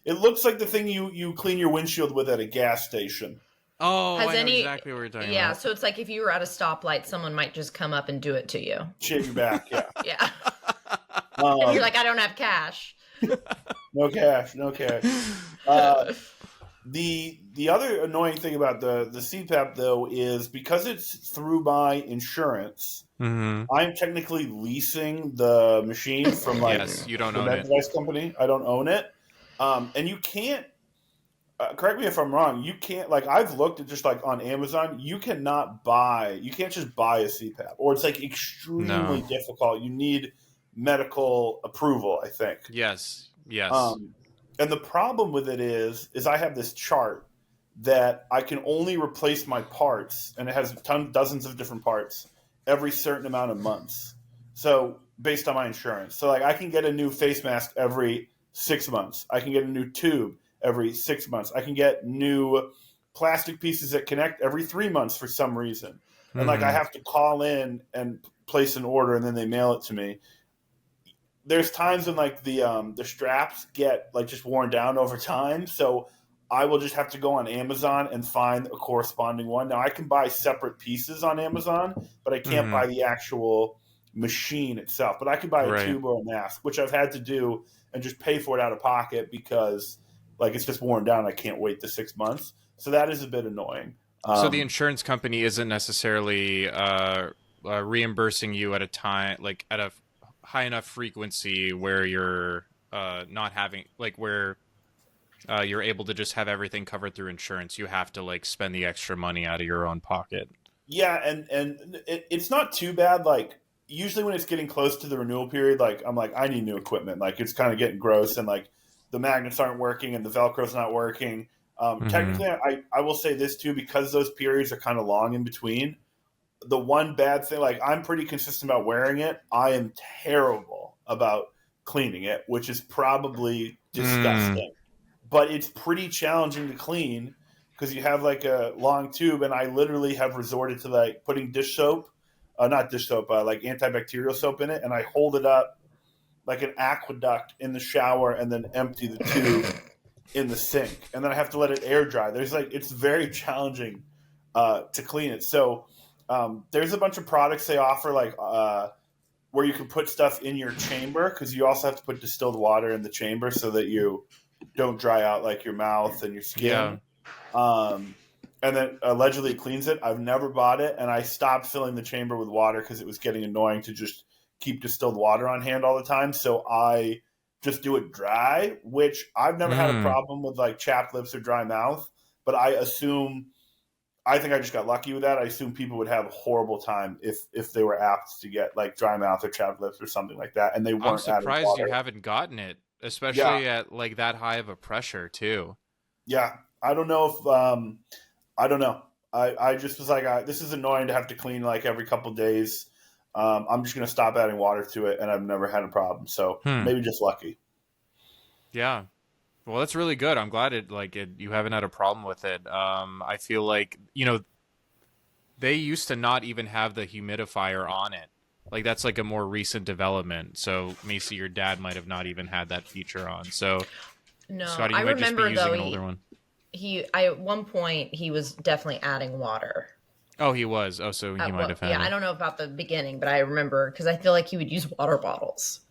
It looks like the thing you clean your windshield with at a gas station. Oh, I know exactly what you're talking about. Yeah, so it's like if you were at a stoplight, someone might just come up and do it to you. Shave your back, yeah. Yeah. And you're like, I don't have cash. No cash. The other annoying thing about the CPAP, though, is because it's through my insurance, I'm technically leasing the machine from yes, you don't own that it. device company. I don't own it. And you can't, correct me if I'm wrong, you can't, like, I've looked at just like on Amazon, you can't just buy a CPAP, or it's like extremely difficult. You need medical approval, I think. Yes. And the problem with it is I have this chart that I can only replace my parts, and it has dozens of different parts every certain amount of months. So based on my insurance, so like I can get a new face mask every 6 months. I can get a new tube every 6 months. I can get new plastic pieces that connect every 3 months for some reason. And like I have to call in and place an order, and then they mail it to me. There's times when like the straps get like just worn down over time, so I will just have to go on Amazon and find a corresponding one. Now I can buy separate pieces on Amazon, but I can't buy the actual machine itself. But I can buy a tube or a mask, which I've had to do and just pay for it out of pocket because like it's just worn down. I can't wait the 6 months, so that is a bit annoying. So the insurance company isn't necessarily reimbursing you at a time, like at a high enough frequency where you're not having, like where you're able to just have everything covered through insurance. You have to like spend the extra money out of your own pocket. Yeah, and it's not too bad. Like usually when it's getting close to the renewal period, like I'm like, I need new equipment. Like it's kind of getting gross, and like the magnets aren't working and the Velcro's not working. Technically, I will say this too, because those periods are kind of long in between. The one bad thing, like I'm pretty consistent about wearing it. I am terrible about cleaning it, which is probably disgusting. But it's pretty challenging to clean because you have like a long tube, and I literally have resorted to like putting dish soap, not dish soap, like antibacterial soap in it, and I hold it up like an aqueduct in the shower and then empty the tube in the sink, and then I have to let it air dry. It's very challenging to clean it. So there's a bunch of products they offer, like where you can put stuff in your chamber, because you also have to put distilled water in the chamber so that you don't dry out like your mouth and your skin. And then allegedly it cleans it. I've never bought it, and I stopped filling the chamber with water because it was getting annoying to just keep distilled water on hand all the time. So I just do it dry, which I've never had a problem with like chapped lips or dry mouth, but I think I just got lucky with that. I assume people would have a horrible time if they were apt to get like dry mouth or chapped lips or something like that, and they weren't. I'm surprised you haven't gotten it, especially at like that high of a pressure too. Yeah, I don't know if I don't know. I just was like, this is annoying to have to clean like every couple days. I'm just gonna stop adding water to it, and I've never had a problem. So maybe just lucky. Yeah. Well, that's really good. I'm glad you haven't had a problem with it. I feel like, they used to not even have the humidifier on it. Like that's like a more recent development. So Macy, your dad might have not even had that feature on. So no, Scotty, you might just be using an older one. At one point he was definitely adding water. Oh, he was. Oh, so he might have had it. I don't know about the beginning, but I remember because I feel like he would use water bottles.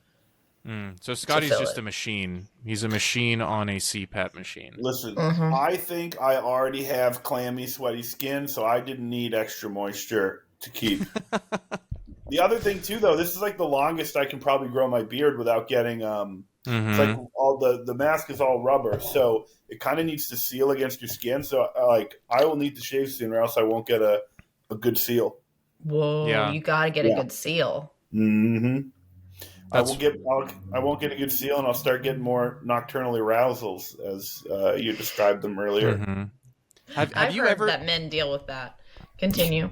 So Scotty's fill just it. a machine. He's a machine on a CPAP machine. Listen, Mhm. I think I already have clammy, sweaty skin, so I didn't need extra moisture to keep. The other thing too, though, this is like the longest I can probably grow my beard without getting. It's like all the mask is all rubber, so it kind of needs to seal against your skin. So like I will need to shave soon, or else I won't get a good seal. Whoa, Yeah. you got to get a good seal. Mm-hmm. I That's won't get a good seal, and I'll start getting more nocturnal arousals, as you described them earlier. Have I've you heard ever that men deal with that. Continue.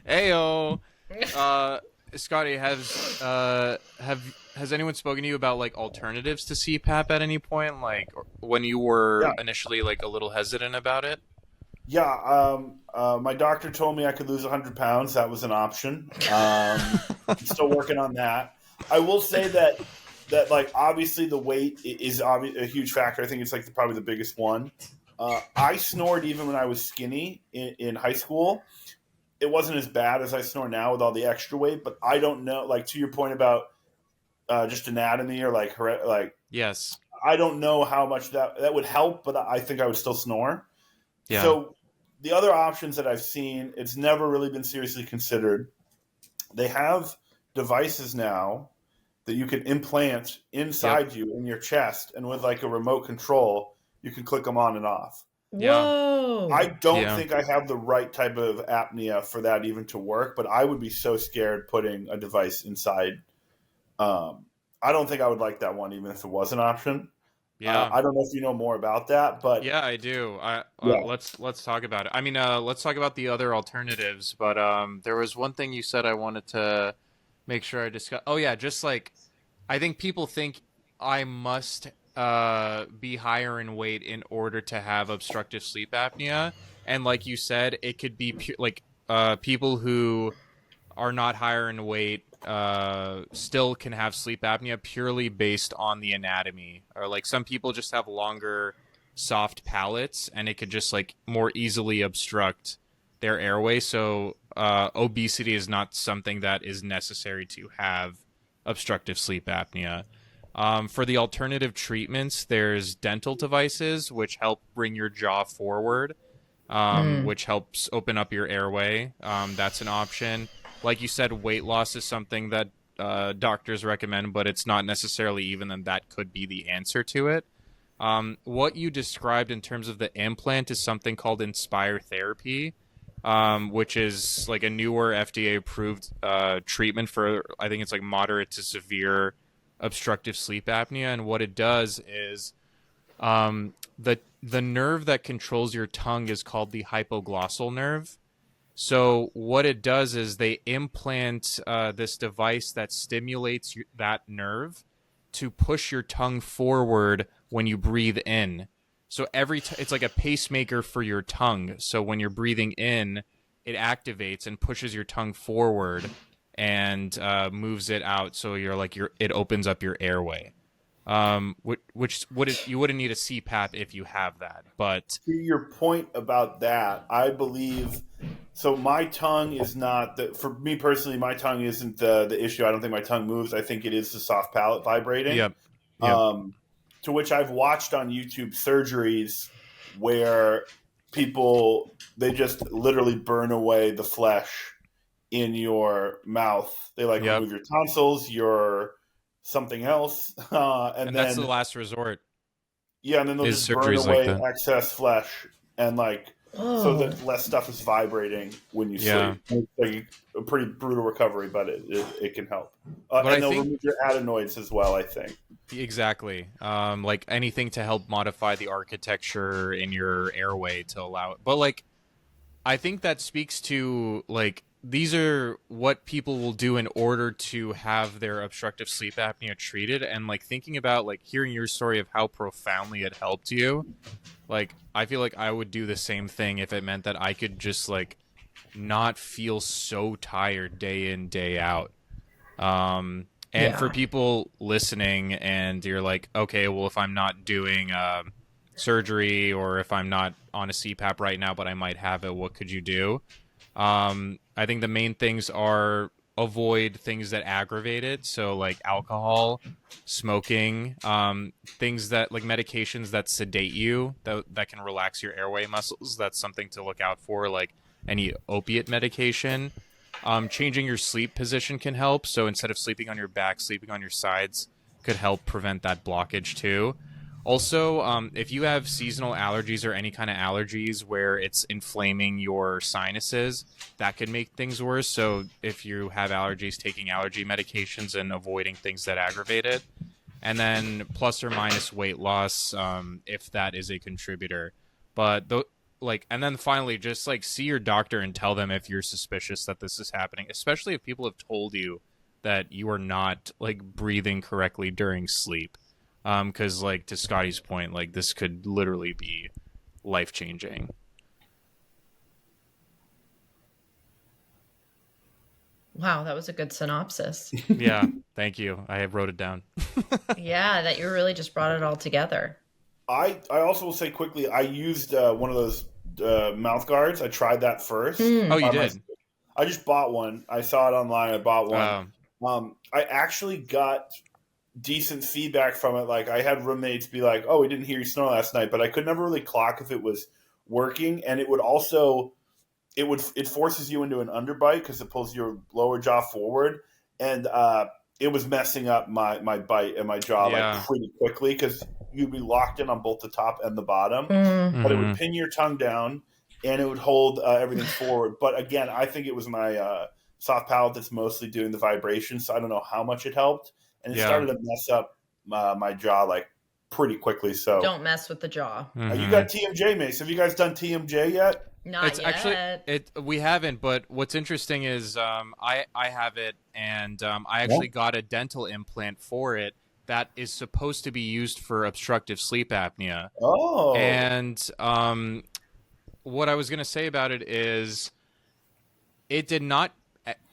Ayo. Scotty, has anyone spoken to you about like alternatives to CPAP at any point, like when you were initially like a little hesitant about it? Yeah, my doctor told me I could lose 100 pounds. That was an option. I'm still working on that. I will say that like obviously the weight is a huge factor. I think it's like probably the biggest one. I snored even when I was skinny in high school. It wasn't as bad as I snore now with all the extra weight, but I don't know. Like to your point about just anatomy or like Yes. I don't know how much that would help, but I think I would still snore. Yeah. So the other options that I've seen, it's never really been seriously considered. They have devices now that you can implant inside you in your chest, and with like a remote control, you can click them on and off. Whoa. I don't think I have the right type of apnea for that even to work, but I would be so scared putting a device inside. I don't think I would like that one, even if it was an option. Yeah. I don't know if you know more about that, but yeah, I do. Let's talk about it. I mean, let's talk about the other alternatives. But there was one thing you said I wanted to make sure I discuss. Oh yeah, just like I think people think I must be higher in weight in order to have obstructive sleep apnea, and like you said, it could be like people who are not higher in weight still can have sleep apnea purely based on the anatomy, or like some people just have longer soft palates and it could just like more easily obstruct their airway. So obesity is not something that is necessary to have obstructive sleep apnea. For the alternative treatments, there's dental devices which help bring your jaw forward, which helps open up your airway. That's an option. Like you said, weight loss is something that doctors recommend, but it's not necessarily even then that could be the answer to it. What you described in terms of the implant is something called Inspire therapy, which is like a newer FDA-approved treatment for, I think it's like moderate to severe obstructive sleep apnea. And what it does is the nerve that controls your tongue is called the hypoglossal nerve. So what it does is they implant this device that stimulates that nerve to push your tongue forward when you breathe in. So it's like a pacemaker for your tongue. So when you're breathing in, it activates and pushes your tongue forward and moves it out. So it opens up your airway. Which you wouldn't need a CPAP if you have that. But to your point about that, I believe. So my tongue is not for me personally. My tongue isn't the issue. I don't think my tongue moves. I think it is the soft palate vibrating. Yep. To which I've watched on YouTube surgeries where they just literally burn away the flesh in your mouth. They remove your tonsils, your something else, and then that's the last resort. Yeah, and then they'll just burn away excess flesh, and so that less stuff is vibrating when you sleep. It's like a pretty brutal recovery, but it can help. And they'll remove your adenoids as well, I think. Exactly. Like anything to help modify the architecture in your airway to allow it. But I think that speaks to these are what people will do in order to have their obstructive sleep apnea treated. And thinking about hearing your story of how profoundly it helped you, I feel like I would do the same thing if it meant that I could just not feel so tired day in, day out. For people listening and you're like, okay, well, if I'm not doing surgery or if I'm not on a CPAP right now, but I might have it, what could you do? I think the main things are avoid things that aggravate it. So like alcohol, smoking, things that like medications that sedate you, that can relax your airway muscles. That's something to look out for, like any opiate medication. Changing your sleep position can help. So instead of sleeping on your back, sleeping on your sides could help prevent that blockage too. Also, if you have seasonal allergies or any kind of allergies where it's inflaming your sinuses, that could make things worse. So if you have allergies, taking allergy medications and avoiding things that aggravate it. And then plus or minus weight loss, if that is a contributor. But and then finally, just like see your doctor and tell them if you're suspicious that this is happening, especially if people have told you that you are not like breathing correctly during sleep. Because like to Scotty's point, like this could literally be life-changing. Wow, that was a good synopsis. Yeah, thank you. I wrote it down. Yeah, that you really just brought it all together. I also will say quickly, I used one of those mouth guards. I tried that first. Oh, you did? I just bought one. I saw it online. I bought one. I actually got decent feedback from it. Like I had roommates be like, "Oh, we didn't hear you snore last night," but I could never really clock if it was working. And it would also it forces you into an underbite because it pulls your lower jaw forward, and it was messing up my bite and my jaw like pretty quickly because you'd be locked in on both the top and the bottom. But it would pin your tongue down and it would hold everything forward. But again, I think it was my soft palate that's mostly doing the vibration, so I don't know how much it helped. And it started to mess up my jaw like pretty quickly. So don't mess with the jaw. You got TMJ, Mace. Have you guys done TMJ yet? Not yet. Actually, we haven't. But what's interesting is I have it, and I actually got a dental implant for it that is supposed to be used for obstructive sleep apnea. Oh. And what I was going to say about it is it did not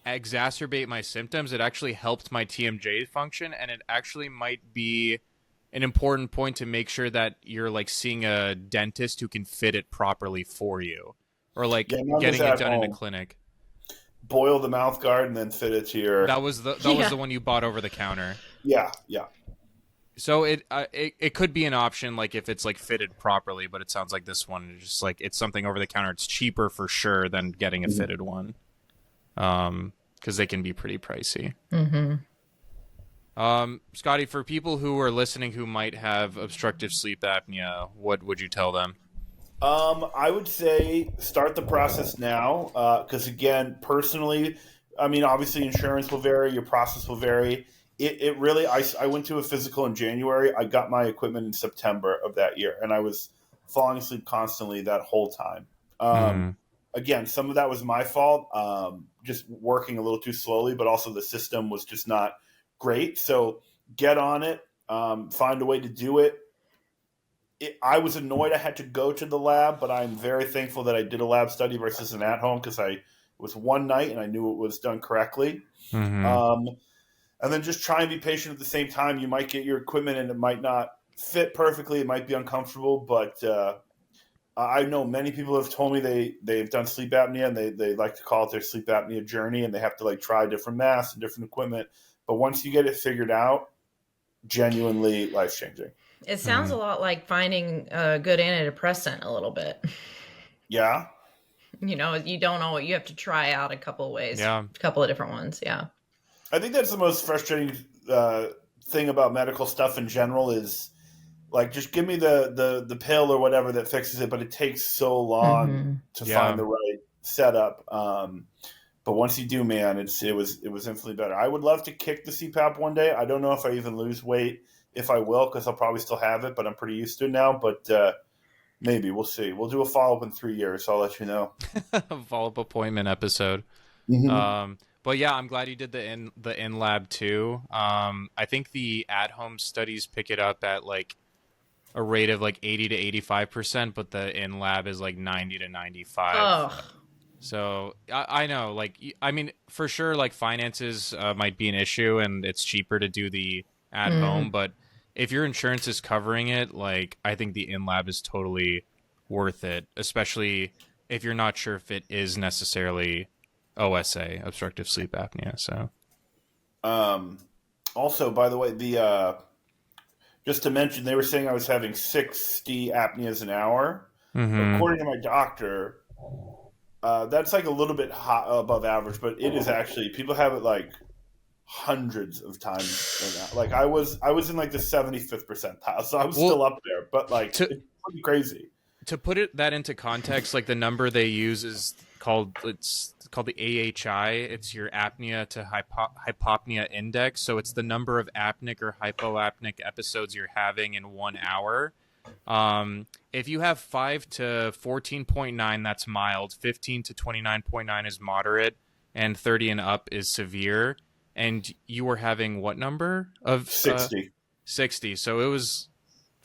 exacerbate my symptoms. It actually helped my TMJ function, and it actually might be an important point to make sure that you're like seeing a dentist who can fit it properly for you, or like getting it done in a clinic. Boil the mouth guard and then fit it to your. That was the one you bought over the counter. Yeah. So it could be an option, like if it's like fitted properly, but it sounds like this one is just like it's something over the counter. It's cheaper for sure than getting a fitted one, because they can be pretty pricey. Scotty, for people who are listening who might have obstructive sleep apnea, what would you tell them? I would say start the process now, because again, personally, I mean, obviously insurance will vary, your process will vary. It really, I went to a physical in January. I got my equipment in September of that year, and I was falling asleep constantly that whole time. Again, some of that was my fault, just working a little too slowly, but also the system was just not great. So get on it, find a way to do it. I was annoyed I had to go to the lab, but I'm very thankful that I did a lab study versus an at-home, because it was one night and I knew it was done correctly. And then just try and be patient at the same time. You might get your equipment and it might not fit perfectly. It might be uncomfortable, but I know many people have told me they've done sleep apnea and they like to call it their sleep apnea journey, and they have to like try different masks and different equipment. But once you get it figured out, genuinely life-changing. It sounds a lot like finding a good antidepressant a little bit. Yeah. You know, you don't know what you have to try out a couple of ways. Yeah. A couple of different ones. Yeah. I think that's the most frustrating thing about medical stuff in general is like, just give me the pill or whatever that fixes it, but it takes so long to find the right setup. But once you do, man, it was infinitely better. I would love to kick the CPAP one day. I don't know if I even lose weight, if I will, because I'll probably still have it, but I'm pretty used to it now. But maybe we'll see. We'll do a follow-up in 3 years. So I'll let you know. Follow-up appointment episode. But yeah, I'm glad you did the in lab too. I think the at home studies pick it up at like a rate of like 80 to 85%, but the in lab is like 90 to 95. Oh. So I know, like, I mean, for sure, like finances might be an issue, and it's cheaper to do the at home. But if your insurance is covering it, like, I think the in lab is totally worth it, especially if you're not sure if it is necessarily OSA, obstructive sleep apnea. So, also, by the way, just to mention, they were saying I was having 60 apneas an hour. According to my doctor, that's like a little bit hot above average, but it is actually, people have it like hundreds of times. Like I was in like the 75th percentile, so I was still up there, but like it's pretty crazy. To put that into context, like the number they use is called the AHI. It's your apnea to hypopnea index. So it's the number of apneic or hypoapneic episodes you're having in 1 hour. If you have 5 to 14.9, that's mild. 15 to 29.9 is moderate, and 30 and up is severe. And you were having what number of 60? 60. So it was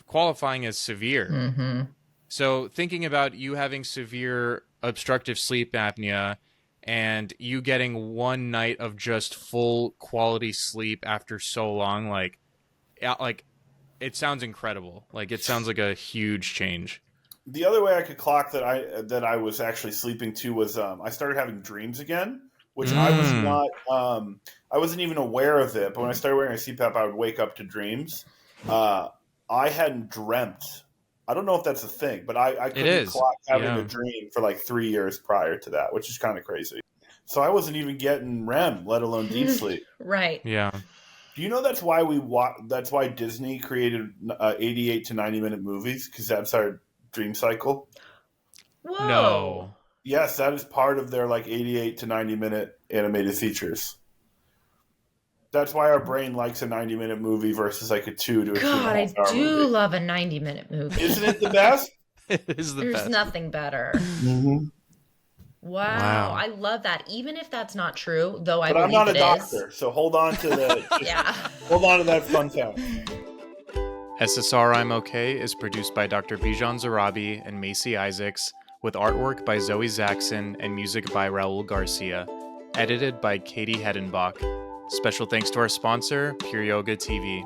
qualifying as severe. Mm-hmm. So thinking about you having severe obstructive sleep apnea and you getting one night of just full quality sleep after so long, like it sounds incredible. Like it sounds like a huge change. The other way I could clock that I was actually sleeping too was I started having dreams again, which I was not. I wasn't even aware of it, but when I started wearing a CPAP, I would wake up to dreams. I hadn't dreamt. I don't know if that's a thing, but I couldn't clock having a dream for like 3 years prior to that, which is kind of crazy. So I wasn't even getting REM, let alone deep sleep. Right. Yeah. Do you know that's why that's why Disney created 88 to 90-minute movies? Because that's our dream cycle. Whoa. No. Yes, that is part of their like 88 to 90-minute animated features. That's why our brain likes a 90-minute movie versus like a 2 to a 2.5 hour movie. I do love a 90-minute movie. Isn't it the best? It is the There's best. nothing better. Mm-hmm. Wow, I love that. Even if that's not true, though, I but I'm believe not a doctor, so hold on to hold on to that fun fact. SSRI'M OK is produced by Dr. Bijan Zarrabi and Macy Isaacs, with artwork by Zoe Zaxon and music by Raul Garcia. Edited by Katie Hedenbach. Special thanks to our sponsor, Pure Yoga TV.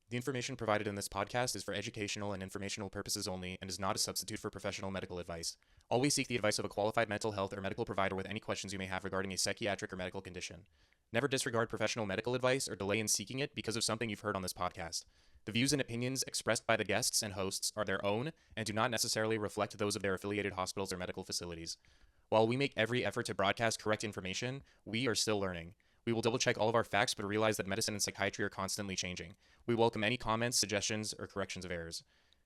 The information provided in this podcast is for educational and informational purposes only and is not a substitute for professional medical advice. Always seek the advice of a qualified mental health or medical provider with any questions you may have regarding a psychiatric or medical condition. Never disregard professional medical advice or delay in seeking it because of something you've heard on this podcast. The views and opinions expressed by the guests and hosts are their own and do not necessarily reflect those of their affiliated hospitals or medical facilities. While we make every effort to broadcast correct information, we are still learning. We will double-check all of our facts, but realize that medicine and psychiatry are constantly changing. We welcome any comments, suggestions, or corrections of errors.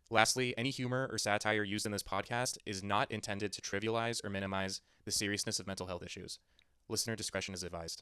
Lastly, any humor or satire used in this podcast is not intended to trivialize or minimize the seriousness of mental health issues. Listener discretion is advised.